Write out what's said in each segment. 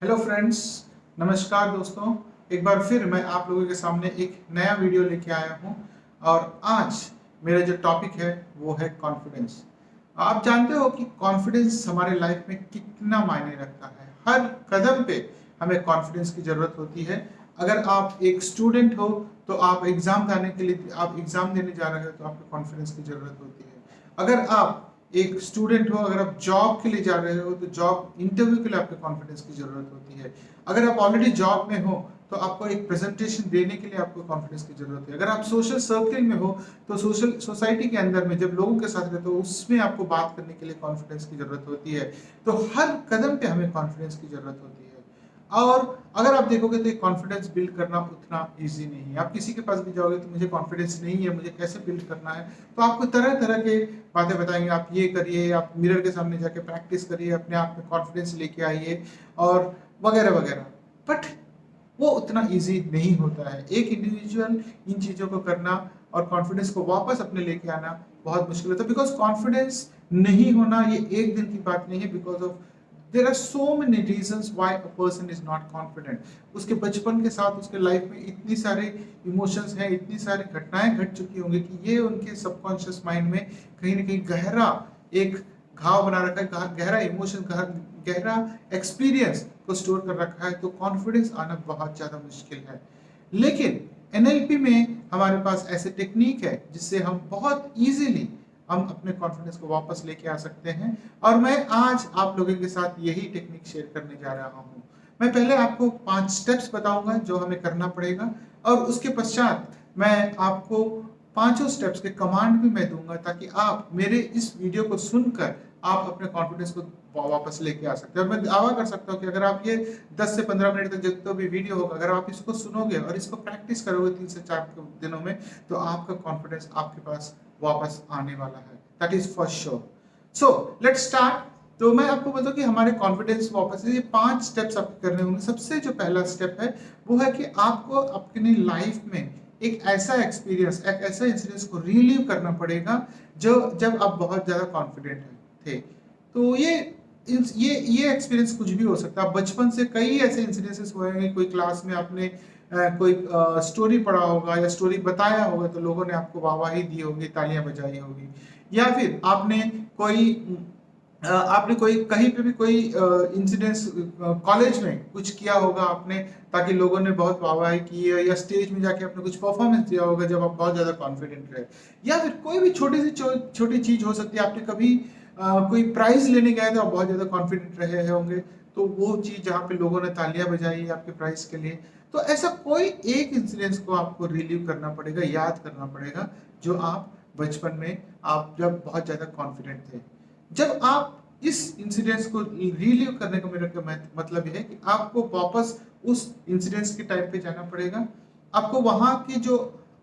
Hello friends, नमस्कार दोस्तों। एक बार फिर मैं आप लोगों के सामने एक नया वीडियो लेके आया हूँ और आज मेरा जो टॉपिक है वो है कॉन्फिडेंस। आप जानते हो कि कॉन्फिडेंस हमारे लाइफ में कितना मायने रखता है। हर कदम पे हमें कॉन्फिडेंस की ज़रूरत होती है। अगर आप एक स्टूडेंट हो तो आप एग्ज़ाम देने जा रहे हो तो आपको कॉन्फिडेंस की ज़रूरत होती है। अगर आप एक स्टूडेंट हो, अगर आप जॉब के लिए जा रहे हो तो जॉब इंटरव्यू के लिए आपको कॉन्फिडेंस की जरूरत होती है। अगर आप ऑलरेडी जॉब में हो तो आपको एक प्रेजेंटेशन देने के लिए आपको कॉन्फिडेंस की जरूरत है। अगर आप सोशल सर्कल में हो तो सोसाइटी के अंदर में जब लोगों के साथ रहते हो उसमें आपको बात करने के लिए कॉन्फिडेंस की जरूरत होती है। तो हर कदम पे हमें कॉन्फिडेंस की जरूरत होती है। और अगर आप देखोगे तो कॉन्फिडेंस बिल्ड करना उतना इजी नहीं है। आप किसी के पास भी जाओगे तो मुझे कॉन्फिडेंस नहीं है, मुझे कैसे बिल्ड करना है, तो आपको तरह तरह के बातें बताएंगे। आप ये करिए, आप मिरर के सामने जाके प्रैक्टिस करिए, अपने आप में कॉन्फिडेंस लेके आइए और वगैरह वगैरह। बट वो उतना इजी नहीं होता है। एक इंडिविजुअल इन चीज़ों को करना और कॉन्फिडेंस को वापस अपने लेके आना बहुत मुश्किल होता है। बिकॉज कॉन्फिडेंस नहीं होना ये एक दिन की बात नहीं है। Because of there are so many reasons why a person is not confident. उसके बचपन के साथ उसके लाइफ में इतनी सारे इमोशंस हैं, इतनी सारी घटनाएं घट चुकी होंगी कि ये उनके सबकॉन्शियस माइंड में कहीं ना कहीं गहरा एक घाव बना रखा है, गहरा इमोशन, गहरा एक्सपीरियंस को स्टोर कर रखा है। तो कॉन्फिडेंस आना बहुत ज्यादा मुश्किल है। लेकिन एनएलपी में हमारे पास ऐसे टेक्निक है जिससे हम बहुत इजीली हम अपने कॉन्फिडेंस को वापस लेके आ सकते हैं। और मैं आज आप लोगों के साथ यही टेक्निक शेयर करने जा रहा हूँ। मैं पहले आपको 5 स्टेप्स बताऊंगा जो हमें करना पड़ेगा, और उसके पश्चात मैं आपको पांचों स्टेप्स के कमांड भी मैं दूंगा ताकि आप मेरे इस वीडियो को सुनकर आप अपने कॉन्फिडेंस को वापस लेके आ सकते हैं। और मैं दावा कर सकता हूँ कि अगर आप ये 10 से 15 मिनट तक जितना भी वीडियो होगा, अगर आप इसको सुनोगे और इसको प्रैक्टिस करोगे 3 से 4 दिनों में, तो आपका कॉन्फिडेंस आपके पास वापस आने वाला है। That is for sure. So let's start. तो मैं आपको बताऊं कि हमारे कॉन्फिडेंस वापस ये 5 स्टेप्स आपको करने होंगे। सबसे जो पहला स्टेप है वो है कि आपको अपनी लाइफ में एक ऐसा एक्सपीरियंस, एक ऐसा इंसिडेंस को रिलीव करना पड़ेगा जो जब आप बहुत ज्यादा कॉन्फिडेंट थे। तो ये एक्सपीरियंस कुछ भी हो सकता है। बचपन से कई ऐसे इंसिडेंसेस हुए हैं। कोई क्लास में आपने कोई स्टोरी पढ़ा होगा या स्टोरी बताया होगा तो लोगों ने आपको वाहवाही दी होगी, तालियां बजाई होगी। या फिर आपने कोई कहीं पे भी कोई इंसिडेंस कॉलेज में कुछ किया होगा आपने, ताकि लोगों ने बहुत वाहवाही की है, या स्टेज में जाके आपने कुछ परफॉर्मेंस दिया होगा जब आप बहुत ज्यादा कॉन्फिडेंट रहे। या फिर कोई भी छोटी सी छोटी चीज हो सकती है। आपने कभी कोई प्राइज लेने गए थे, आप बहुत ज्यादा कॉन्फिडेंट रहे होंगे, तो वो चीज जहाँ पे लोगों ने तालियां बजाई आपके प्राइज के लिए। तो ऐसा कोई एक इंसिडेंस को आपको रिलीव करना पड़ेगा, याद करना पड़ेगा, जो आप बचपन में आप जब बहुत ज्यादा कॉन्फिडेंट थे। जब आप इस इंसिडेंस को रिलीव करने का मेरा मतलब है कि आपको वापस उस इंसिडेंस के टाइम पे जाना पड़ेगा। आपको वहां की जो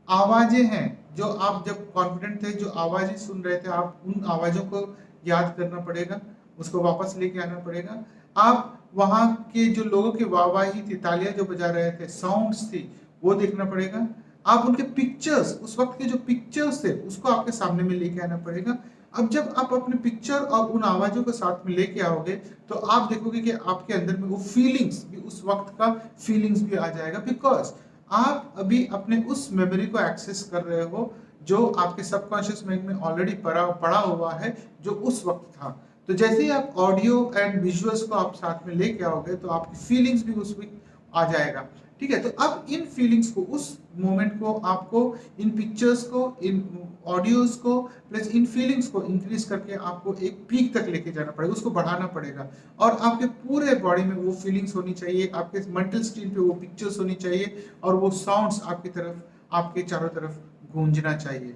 आवाजें हैं, जो आप जब कॉन्फिडेंट थे, जो आवाजें सुन रहे थे, आप उन आवाजों को याद करना पड़ेगा, उसको वापस लेके आना पड़ेगा। आप वहां के जो लोगों की वाहवाही थी, तालियां जो बजा रहे थे, साउंड्स थी, वो देखना पड़ेगा। आप उनके पिक्चर्स, उस वक्त के जो पिक्चर्स थे, उसको आपके सामने में लेके आना पड़ेगा। अब जब आप अपने पिक्चर और उन आवाजों को साथ में लेके आओगे तो आप देखोगे कि आपके अंदर में वो फीलिंग्स भी, उस वक्त का फीलिंग्स भी आ जाएगा। बिकॉज आप अभी अपने उस मेमोरी को एक्सेस कर रहे हो जो आपके सबकॉन्शियस माइंड में ऑलरेडी पड़ा हुआ है, जो उस वक्त था। तो जैसे ही आप ऑडियो एंड विजुअल्स को आप साथ में लेके आओगे तो आपकी फीलिंग्स भी उस वक्त आ जाएगा। ठीक है, तो अब इन फीलिंग्स को, उस मोमेंट को आपको, इन पिक्चर्स को, इन ऑडियोज को प्लस इन फीलिंग्स को इंक्रीज करके आपको एक पीक तक लेके जाना पड़ेगा, उसको बढ़ाना पड़ेगा। और आपके पूरे बॉडी में वो फीलिंग्स होनी चाहिए, आपके मेंटल स्क्रीन पे वो पिक्चर्स होनी चाहिए, और वो साउंड्स आपकी तरफ, आपके चारों तरफ गूंजना चाहिए।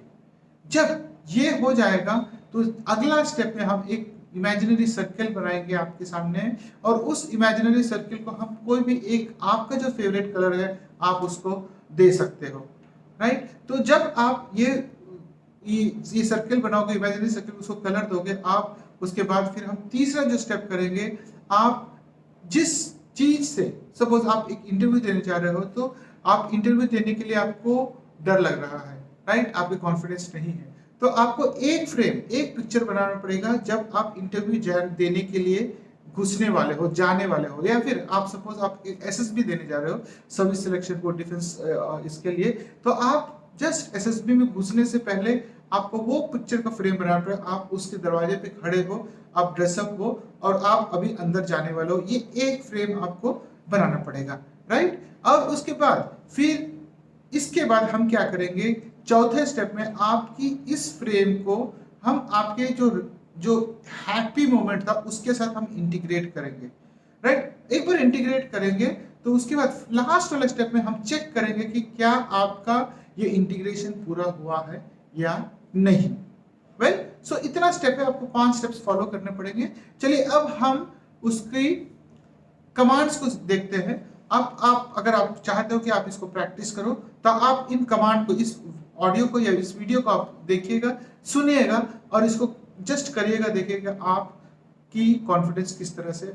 जब ये हो जाएगा तो अगला स्टेप में हम एक इमेजिनरी सर्कल बनाएंगे आपके सामने, और उस इमेजिनरी सर्कल को हम कोई भी एक, आपका जो फेवरेट कलर है आप उसको दे सकते हो। राइट, तो जब आप ये सर्कल बनाओगे, इमेजिनरी सर्कल, उसको कलर दोगे आप, उसके बाद फिर हम तीसरा जो स्टेप करेंगे, आप जिस चीज से, सपोज आप एक इंटरव्यू देने जा रहे हो, तो आप इंटरव्यू देने के लिए आपको डर लग रहा है, राइट, आपके कॉन्फिडेंस नहीं है, तो आपको एक फ्रेम, एक पिक्चर बनाना पड़ेगा जब आप इंटरव्यू देने के लिए घुसने वाले हो, जाने वाले हो, या फिर आप सपोज आप एक एसएसबी देने जा रहे हो, सर्विस सिलेक्शन को डिफेंस इसके लिए, तो आप जस्ट एसएसबी में घुसने से पहले आपको वो पिक्चर का फ्रेम बनाना पड़ेगा। आप उसके दरवाजे पे खड़े हो, आप ड्रेसअप हो और आप अभी अंदर जाने वाले हो, ये एक फ्रेम आपको बनाना पड़ेगा, राइट। और उसके बाद फिर इसके बाद हम क्या करेंगे, चौथे स्टेप में आपकी इस फ्रेम को हम आपके जो जो हैप्पी मोमेंट था उसके साथ हम इंटीग्रेट करेंगे, राइट। एक बार इंटीग्रेट करेंगे तो उसके बाद लास्ट वाले स्टेप में हम चेक करेंगे कि क्या आपका ये इंटीग्रेशन पूरा हुआ है या नहीं। वेल सो इतना स्टेप है, आपको 5 स्टेप्स फॉलो करने पड़ेंगे। चलिए अब हम उसकी कमांड्स को देखते हैं। आप अगर आप चाहते हो कि आप इसको प्रैक्टिस करो तो आप इन कमांड को, इस ऑडियो को या इस वीडियो को आप देखिएगा, सुनिएगा और इसको जस्ट करिएगा, देखिएगा आपकी कॉन्फिडेंस किस तरह से